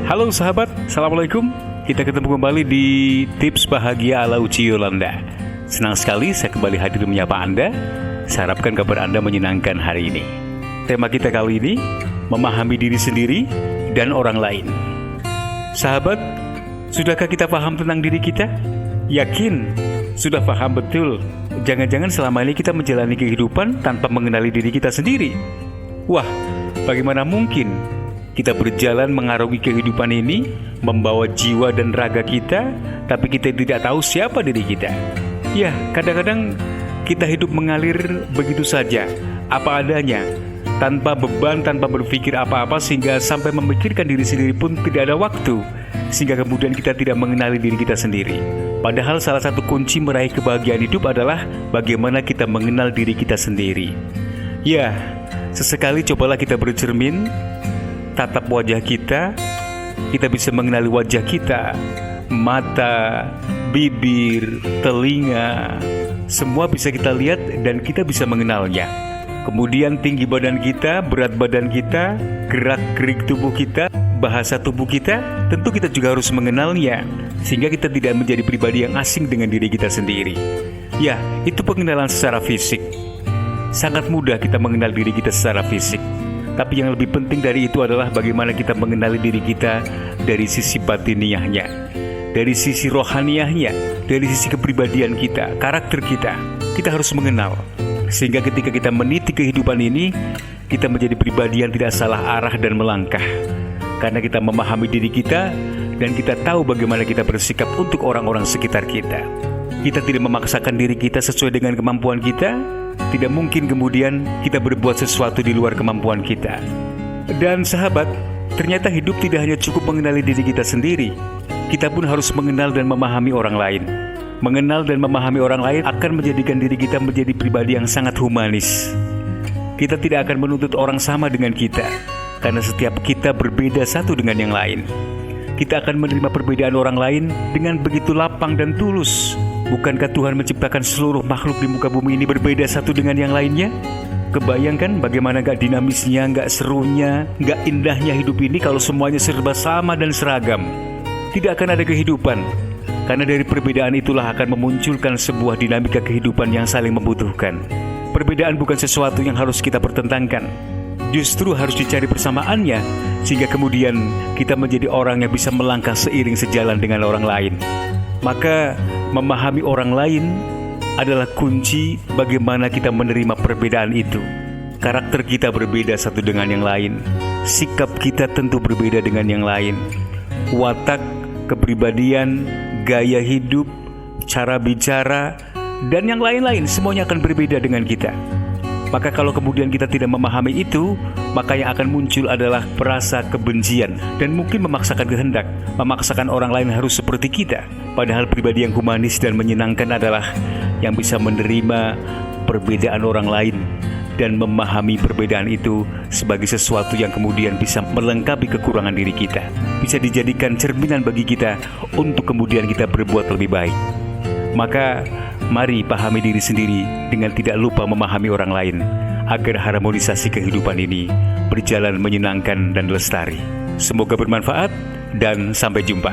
Halo sahabat, Assalamualaikum. Kita ketemu kembali di Tips Bahagia ala Uci Yolanda. Senang sekali saya kembali hadir menyapa Anda. Saya harapkan kabar Anda menyenangkan hari ini. Tema kita kali ini, memahami diri sendiri dan orang lain. Sahabat, sudahkah kita paham tentang diri kita? Yakin? Sudah paham betul? Jangan-jangan selama ini kita menjalani kehidupan tanpa mengenali diri kita sendiri. Wah, bagaimana mungkin kita berjalan mengarungi kehidupan ini, membawa jiwa dan raga kita, tapi kita tidak tahu siapa diri kita. Ya, kadang-kadang kita hidup mengalir begitu saja, apa adanya, tanpa beban, tanpa berpikir apa-apa, sehingga sampai memikirkan diri sendiri pun tidak ada waktu, sehingga kemudian kita tidak mengenali diri kita sendiri. Padahal salah satu kunci meraih kebahagiaan hidup adalah bagaimana kita mengenal diri kita sendiri. Ya, sesekali cobalah kita bercermin, tatap wajah kita bisa mengenali wajah kita, mata, bibir, telinga, semua bisa kita lihat dan kita bisa mengenalnya. Kemudian tinggi badan kita, berat badan kita, gerak-gerik tubuh kita, bahasa tubuh kita, tentu kita juga harus mengenalnya, sehingga kita tidak menjadi pribadi yang asing dengan diri kita sendiri. Ya, itu pengenalan secara fisik. Sangat mudah kita mengenal diri kita secara fisik. Tapi yang lebih penting dari itu adalah bagaimana kita mengenali diri kita dari sisi batiniahnya, dari sisi rohaniahnya, dari sisi kepribadian kita, karakter kita. Kita harus mengenal, sehingga ketika kita meniti kehidupan ini, kita menjadi pribadi yang tidak salah arah dan melangkah. Karena kita memahami diri kita, dan kita tahu bagaimana kita bersikap untuk orang-orang sekitar kita. Kita tidak memaksakan diri kita sesuai dengan kemampuan kita. Tidak mungkin kemudian kita berbuat sesuatu di luar kemampuan kita. Dan sahabat, ternyata hidup tidak hanya cukup mengenali diri kita sendiri. Kita pun harus mengenal dan memahami orang lain. Mengenal dan memahami orang lain akan menjadikan diri kita menjadi pribadi yang sangat humanis. Kita tidak akan menuntut orang sama dengan kita, karena setiap kita berbeda satu dengan yang lain. Kita akan menerima perbedaan orang lain dengan begitu lapang dan tulus. Bukankah Tuhan menciptakan seluruh makhluk di muka bumi ini berbeda satu dengan yang lainnya? Kebayangkan bagaimana gak dinamisnya, gak serunya, gak indahnya hidup ini kalau semuanya serba sama dan seragam. Tidak akan ada kehidupan, karena dari perbedaan itulah akan memunculkan sebuah dinamika kehidupan yang saling membutuhkan. Perbedaan bukan sesuatu yang harus kita pertentangkan, justru harus dicari persamaannya, sehingga kemudian kita menjadi orang yang bisa melangkah seiring sejalan dengan orang lain. Maka memahami orang lain adalah kunci bagaimana kita menerima perbedaan itu. Karakter kita berbeda satu dengan yang lain. Sikap kita tentu berbeda dengan yang lain. Watak, kepribadian, gaya hidup, cara bicara, dan yang lain-lain semuanya akan berbeda dengan kita. Maka kalau kemudian kita tidak memahami itu, maka yang akan muncul adalah perasa kebencian dan mungkin memaksakan kehendak, memaksakan orang lain harus seperti kita. Padahal pribadi yang humanis dan menyenangkan adalah yang bisa menerima perbedaan orang lain dan memahami perbedaan itu sebagai sesuatu yang kemudian bisa melengkapi kekurangan diri kita, bisa dijadikan cerminan bagi kita untuk kemudian kita berbuat lebih baik. Maka mari pahami diri sendiri dengan tidak lupa memahami orang lain, agar harmonisasi kehidupan ini berjalan menyenangkan dan lestari. Semoga bermanfaat dan sampai jumpa.